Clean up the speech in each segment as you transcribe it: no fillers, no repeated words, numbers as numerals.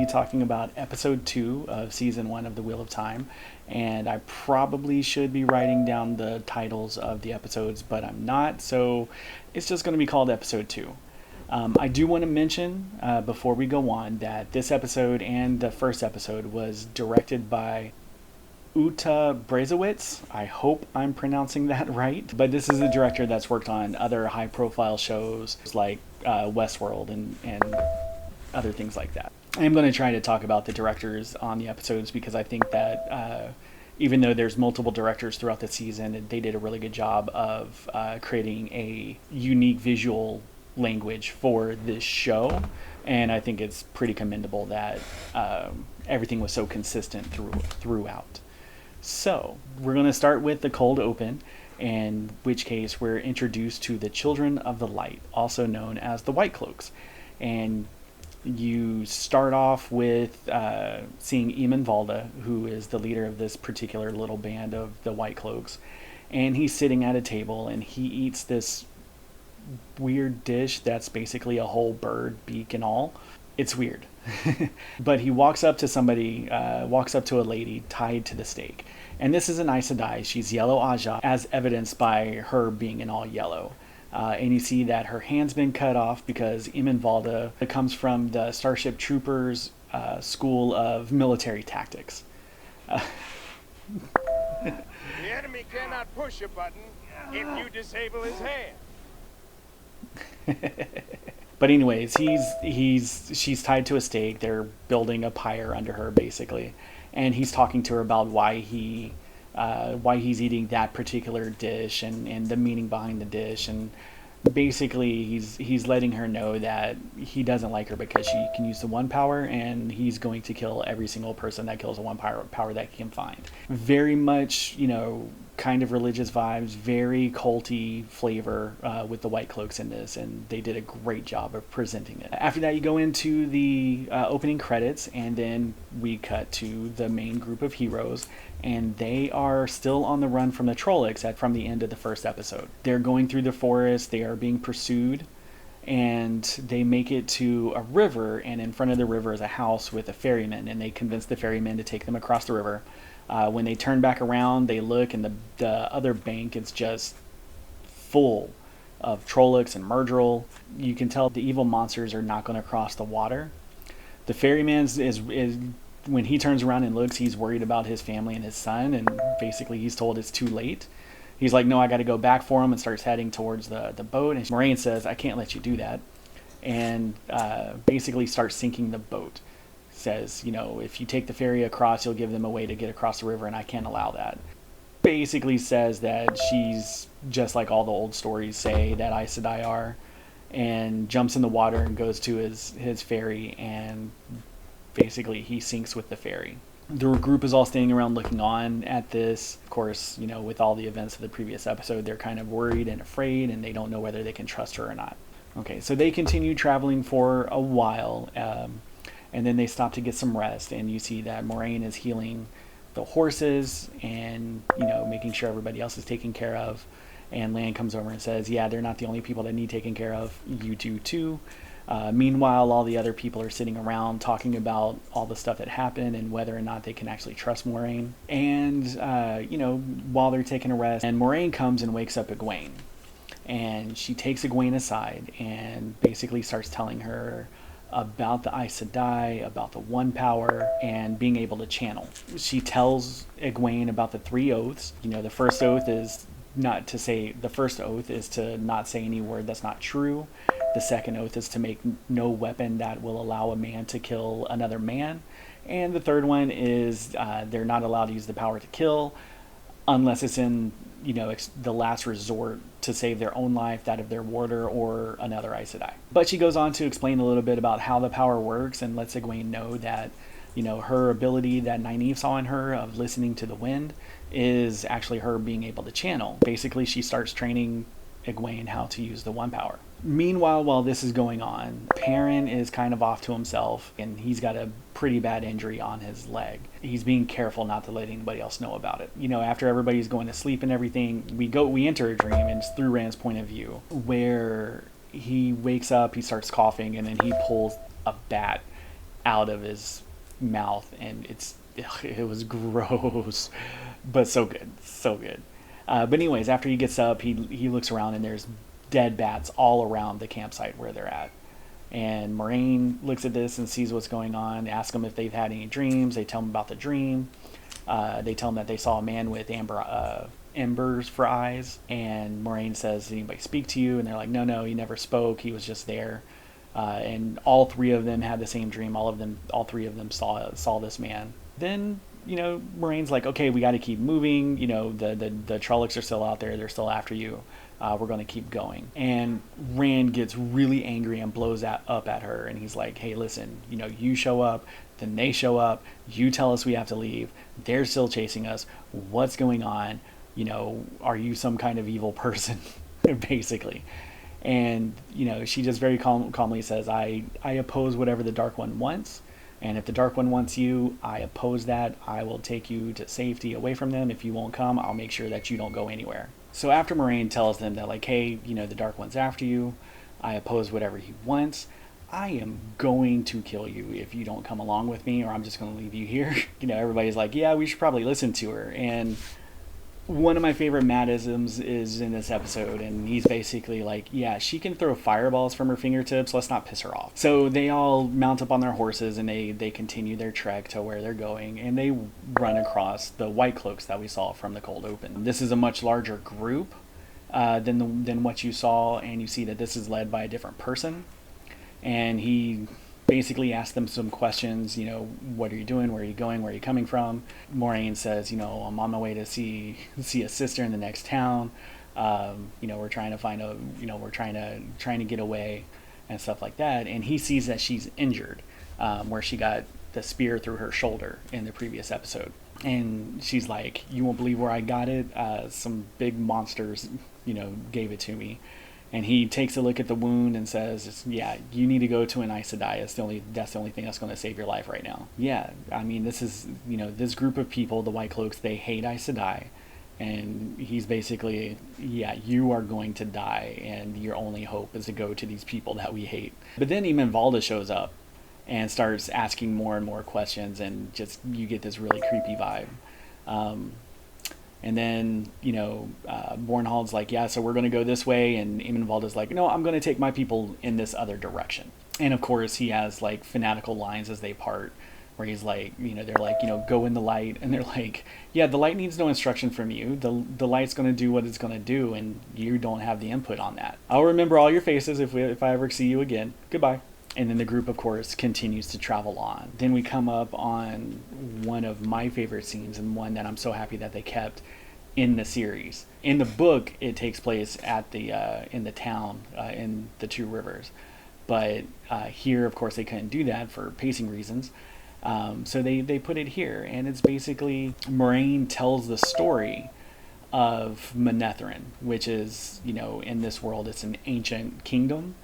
be talking about episode 2 of season 1 of The Wheel of Time, and I probably should be writing down the titles of the episodes, but I'm not, so it's just going to be called episode 2. I do want to mention before we go on that this episode and the first episode was directed by Uta Brezowitz. I hope I'm pronouncing that right, but this is a director that's worked on other high-profile shows like Westworld and other things like that. I'm going to try to talk about the directors on the episodes because I think that even though there's multiple directors throughout the season, they did a really good job of creating a unique visual language for this show, and I think it's pretty commendable that everything was so consistent throughout. So we're going to start with the cold open, in which case we're introduced to the Children of the Light, also known as the White Cloaks. And you start off with seeing Eamon Valda, who is the leader of this particular little band of the White Cloaks. And he's sitting at a table and he eats this weird dish that's basically a whole bird, beak and all. It's weird. But he walks up to a lady tied to the stake. And this is an Aes Sedai. She's Yellow Aja, as evidenced by her being in all yellow. And you see that her hand's been cut off because Eamon Valda comes from the Starship Troopers School of Military Tactics. The enemy cannot push a button if you disable his hand. But anyways, she's tied to a stake. They're building a pyre under her, basically, and he's talking to her about why he's eating that particular dish and the meaning behind the dish, and basically he's letting her know that he doesn't like her because she can use the one power, and he's going to kill every single person that kills the one power that he can find. Very much, kind of religious vibes, very culty flavor with the White Cloaks in this, and they did a great job of presenting it. After that, you go into the opening credits, and then we cut to the main group of heroes, and they are still on the run from the Trollocs from the end of the first episode. They're going through the forest, they are being pursued, and they make it to a river, and in front of the river is a house with a ferryman, and they convince the ferryman to take them across the river. When they turn back around, they look, and the other bank is just full of Trollocs and Murdril. You can tell the evil monsters are not going to cross the water. The ferryman is when he turns around and looks, he's worried about his family and his son, and basically he's told it's too late. He's like, no, I got to go back for him, and starts heading towards the boat. And Moraine says, I can't let you do that, and basically starts sinking the boat. Says, if you take the ferry across, you'll give them a way to get across the river, and I can't allow that. Basically says that she's just like all the old stories say that Aes Sedai are, and jumps in the water and goes to his ferry, and basically he sinks with the ferry. The group is all standing around looking on at this. Of course, with all the events of the previous episode, they're kind of worried and afraid, and they don't know whether they can trust her or not. Okay, so they continue traveling for a while, and then they stop to get some rest, and you see that Moraine is healing the horses and, making sure everybody else is taken care of. And Lan comes over and says, yeah, they're not the only people that need taken care of. You do too. Meanwhile, all the other people are sitting around talking about all the stuff that happened and whether or not they can actually trust Moraine. And, while they're taking a rest, and Moraine comes and wakes up Egwene. And she takes Egwene aside and basically starts telling her about the Aes Sedai, about the One Power, and being able to channel. She tells Egwene about the 3 oaths. The first oath is to not say any word that's not true. The second oath is to make no weapon that will allow a man to kill another man. And the third one is they're not allowed to use the power to kill unless it's in the last resort to save their own life, that of their warder, or another Aes Sedai. But she goes on to explain a little bit about how the power works and lets Egwene know that, her ability that Nynaeve saw in her of listening to the wind is actually her being able to channel. Basically, she starts training Egwene how to use the One Power. Meanwhile, while this is going on, Perrin is kind of off to himself, and he's got a pretty bad injury on his leg. He's being careful not to let anybody else know about it. After everybody's going to sleep and everything, we enter a dream, and it's through Rand's point of view, where he wakes up, he starts coughing, and then he pulls a bat out of his mouth, and it was gross, but so good, so good. But anyways, after he gets up, he looks around, and there's dead bats all around the campsite where they're at. And Moraine looks at this and sees what's going on, asks them if they've had any dreams. They tell him about the dream. They tell him that they saw a man with embers for eyes. And Moraine says, did anybody speak to you? And they're like, no, he never spoke. He was just there. And all three of them had the same dream. All three of them saw this man. Then, Moraine's like, okay, we got to keep moving. The Trollocs are still out there. They're still after you. We're going to keep going. And Rand gets really angry and blows up at her. And he's like, hey, listen, you show up, then they show up. You tell us we have to leave. They're still chasing us. What's going on? Are you some kind of evil person? Basically. And, she just very calmly says, I oppose whatever the Dark One wants. And if the Dark One wants you, I oppose that. I will take you to safety away from them. If you won't come, I'll make sure that you don't go anywhere. So after Moraine tells them that, like, hey, the Dark One's after you, I oppose whatever he wants, I am going to kill you if you don't come along with me, or I'm just going to leave you here. Everybody's like, yeah, we should probably listen to her. And one of my favorite Matt-isms is in this episode, and he's basically like, yeah, she can throw fireballs from her fingertips, let's not piss her off. So they all mount up on their horses, and they continue their trek to where they're going, and they run across the White Cloaks that we saw from the cold open. This is a much larger group than what you saw, and you see that this is led by a different person, and he basically asked them some questions, what are you doing, where are you going, where are you coming from? Moraine says, I'm on my way to see a sister in the next town. We're trying to find we're trying to get away and stuff like that. And he sees that she's injured, where she got the spear through her shoulder in the previous episode. And she's like, you won't believe where I got it. Some big monsters, gave it to me. And he takes a look at the wound and says, yeah, you need to go to an Aes Sedai. That's the only thing that's going to save your life right now. Yeah, I mean, this is, this group of people, the White Cloaks, they hate Aes Sedai. And he's basically, yeah, you are going to die, and your only hope is to go to these people that we hate. But then Eamon Valda shows up and starts asking more and more questions, and just, you get this really creepy vibe. And then, Bornhald's like, yeah, so we're going to go this way. And Eamon Valda's like, no, I'm going to take my people in this other direction. And of course, he has like fanatical lines as they part, where he's like, they're like, go in the light. And they're like, yeah, the light needs no instruction from you. The light's going to do what it's going to do, and you don't have the input on that. I'll remember all your faces if I ever see you again. Goodbye. And then the group, of course, continues to travel on. Then we come up on one of my favorite scenes, and one that I'm so happy that they kept in the series. In the book, it takes place at in the town, in the Two Rivers. But here, of course, they couldn't do that for pacing reasons. So they put it here. And it's basically, Moraine tells the story of Manetheren, which is, in this world, it's an ancient kingdom.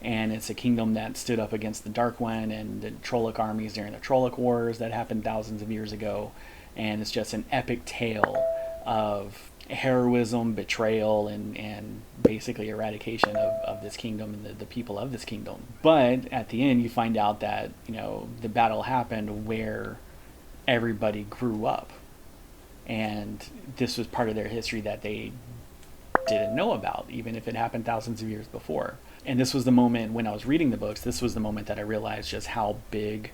And it's a kingdom that stood up against the Dark One and the Trolloc armies during the Trolloc Wars that happened thousands of years ago. And it's just an epic tale of heroism, betrayal, and basically eradication of this kingdom and the people of this kingdom. But at the end, you find out that, the battle happened where everybody grew up. And this was part of their history that they didn't know about, even if it happened thousands of years before. And this was the moment when I was reading the books, this was the moment that I realized just how big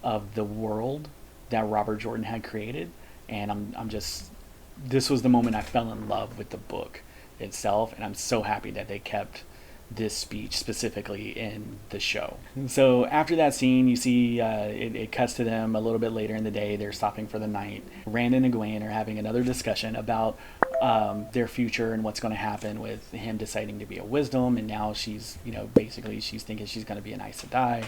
of the world that Robert Jordan had created. And this was the moment I fell in love with the book itself. And I'm so happy that they kept this speech specifically in the show. So after that scene, you see it cuts to them a little bit later in the day. They're stopping for the night. Rand and Egwene are having another discussion about their future and what's going to happen with him deciding to be a wisdom. And now she's, basically she's thinking she's going to be an Aes Sedai.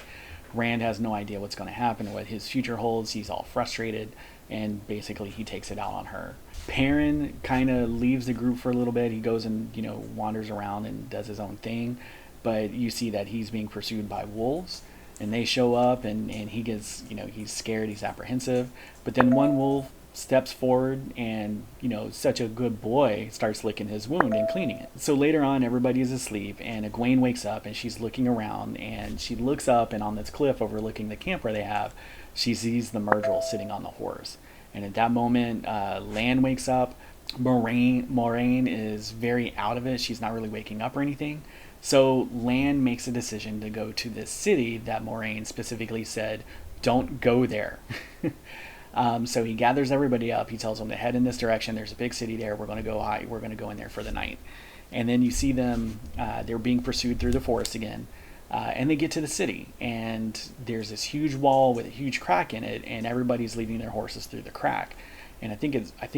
Rand has no idea what's going to happen, what his future holds. He's all frustrated, and basically he takes it out on her. Perrin kind of leaves the group for a little bit. He goes and, wanders around and does his own thing. But you see that he's being pursued by wolves. And they show up, and he gets, he's scared, he's apprehensive. But then one wolf steps forward and, such a good boy, starts licking his wound and cleaning it. So later on, everybody is asleep, and Egwene wakes up and she's looking around, and she looks up, and on this cliff overlooking the camp where they have, she sees the Myrtle sitting on the horse. And at that moment, Lan wakes up. Moraine is very out of it. She's not really waking up or anything. So Lan makes a decision to go to this city that Moraine specifically said, don't go there. So he gathers everybody up. He tells them to head in this direction. There's a big city there. We're going to go high. We're going to go in there for the night. And then you see them, they're being pursued through the forest again. And they get to the city, and there's this huge wall with a huge crack in it, and everybody's leading their horses through the crack. And I think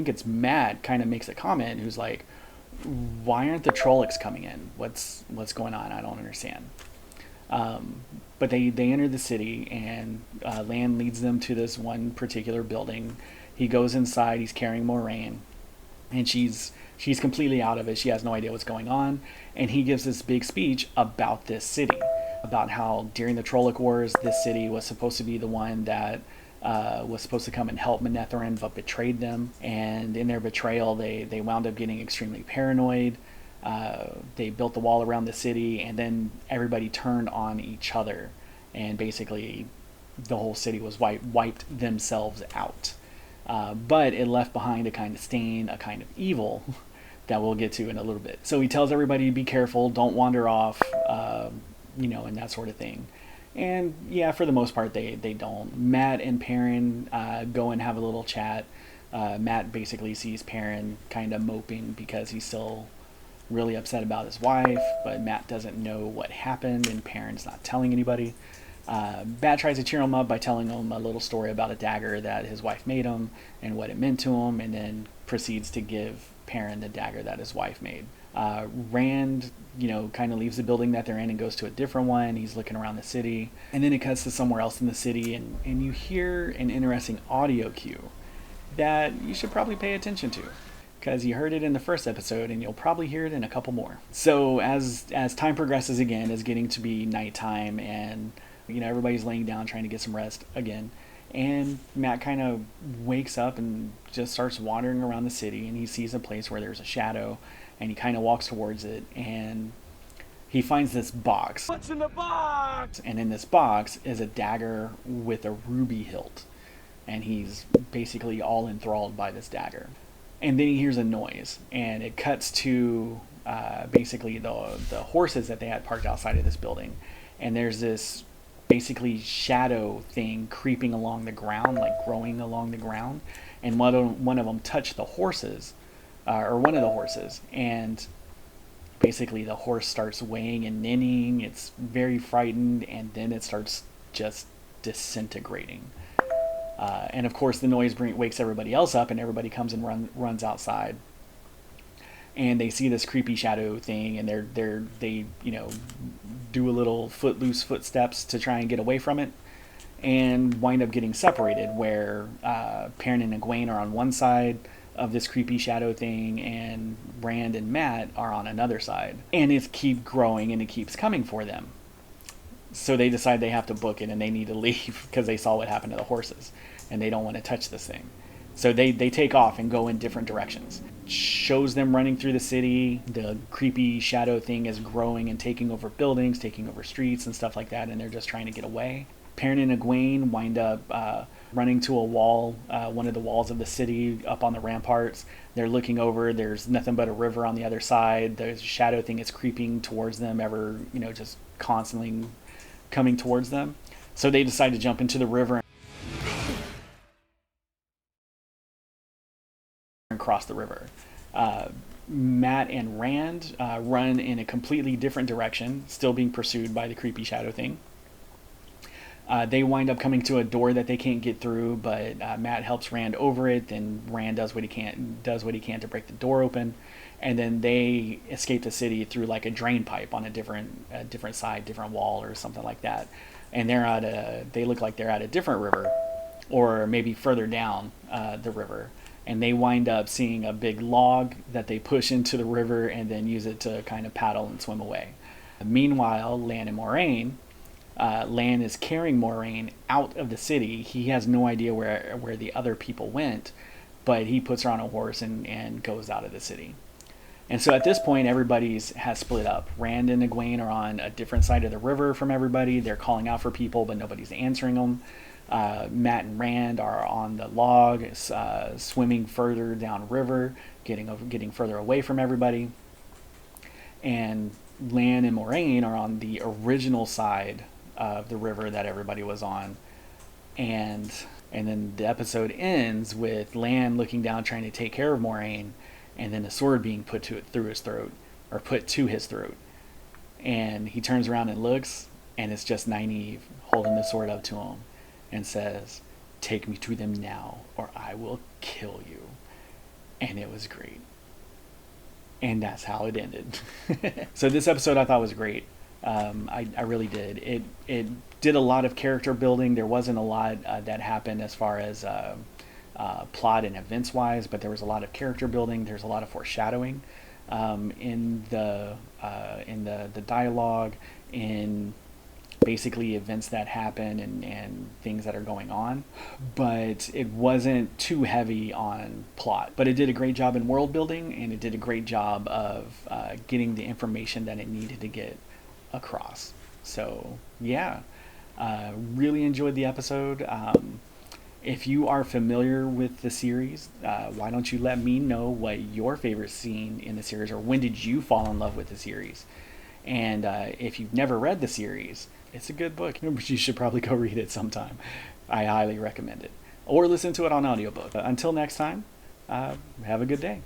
it's Matt kind of makes a comment who's like, why aren't the Trollocs coming in? What's going on? I don't understand. But they enter the city, and Lan leads them to this one particular building. He goes inside. He's carrying Moraine, and she's completely out of it. She has no idea what's going on. And he gives this big speech about this city, about how during the Trolloc Wars, this city was supposed to be the one that was supposed to come and help Manetheren, but betrayed them. And in their betrayal, they wound up getting extremely paranoid. They built the wall around the city, and then everybody turned on each other. And basically, the whole city was wiped themselves out. But it left behind a kind of stain, a kind of evil that we'll get to in a little bit. So he tells everybody to be careful, don't wander off, and that sort of thing. And yeah, for the most part, they don't. Matt and Perrin go and have a little chat. Matt basically sees Perrin kind of moping because he's still really upset about his wife, but Matt doesn't know what happened, and Perrin's not telling anybody. Matt tries to cheer him up by telling him a little story about a dagger that his wife made him and what it meant to him, and then proceeds to give Perrin the dagger that his wife made. Rand, kind of leaves the building that they're in and goes to a different one. He's looking around the city, and then it cuts to somewhere else in the city, and you hear an interesting audio cue that you should probably pay attention to, because you heard it in the first episode, and you'll probably hear it in a couple more. So as time progresses again, it's getting to be nighttime, and everybody's laying down trying to get some rest again. And Matt kind of wakes up and just starts wandering around the city, and he sees a place where there's a shadow, and he kind of walks towards it, and he finds this box. What's in the box? And in this box is a dagger with a ruby hilt, and he's basically all enthralled by this dagger. And then he hears a noise, and it cuts to basically the horses that they had parked outside of this building, and there's this basically shadow thing creeping along the ground, like growing along the ground, and one of them touched the horses, or one of the horses, and basically the horse starts weighing and nynning. It's very frightened, and then it starts just disintegrating. And of course the noise wakes everybody else up, and everybody comes and runs outside, and they see this creepy shadow thing, and they do a little loose footsteps to try and get away from it, and wind up getting separated, where Perrin and Egwene are on one side of this creepy shadow thing, and Rand and Matt are on another side. And it keeps growing, and it keeps coming for them. So they decide they have to book it, and they need to leave because they saw what happened to the horses, and they don't want to touch this thing. So they take off and go in different directions. Shows them running through the city. The creepy shadow thing is growing and taking over buildings, taking over streets and stuff like that, and they're just trying to get away. Perrin and Egwene wind up running to a wall, one of the walls of the city up on the ramparts. They're looking over. There's nothing but a river on the other side. The shadow thing is creeping towards them, just constantly coming towards them. So they decide to jump into the river and cross the river. Matt and Rand run in a completely different direction, still being pursued by the creepy shadow thing. They wind up coming to a door that they can't get through, but Matt helps Rand over it. Then Rand does what he can to break the door open, and then they escape the city through like a drain pipe on a different side, different wall or something like that. And they look like they're at a different river, or maybe further down the river. And they wind up seeing a big log that they push into the river and then use it to kind of paddle and swim away. Meanwhile, Lan and Moraine. Lan is carrying Moraine out of the city. He has no idea where the other people went, but he puts her on a horse and goes out of the city. And so at this point, everybody's has split up. Rand and Egwene are on a different side of the river from everybody. They're calling out for people, but nobody's answering them. Matt and Rand are on the log, swimming further down river, getting further away from everybody. And Lan and Moraine are on the original side of the river that everybody was on. And then the episode ends with Lan looking down, trying to take care of Moraine, and then a sword being put to his throat. And he turns around and looks, and it's just Nynaeve holding the sword up to him and says, "Take me to them now, or I will kill you." And it was great. And that's how it ended. So this episode I thought was great. I really did. It did a lot of character building. There wasn't a lot that happened as far as plot and events wise, but there was a lot of character building. There's a lot of foreshadowing in the dialogue, in basically events that happen and things that are going on, but it wasn't too heavy on plot. But it did a great job in world building, and it did a great job of getting the information that it needed to get across. So yeah, really enjoyed the episode. If you are familiar with the series, why don't you let me know what your favorite scene in the series, or when did you fall in love with the series? And if you've never read the series, it's a good book. You should probably go read it sometime. I highly recommend it. Or listen to it on audiobook. Until next time, have a good day.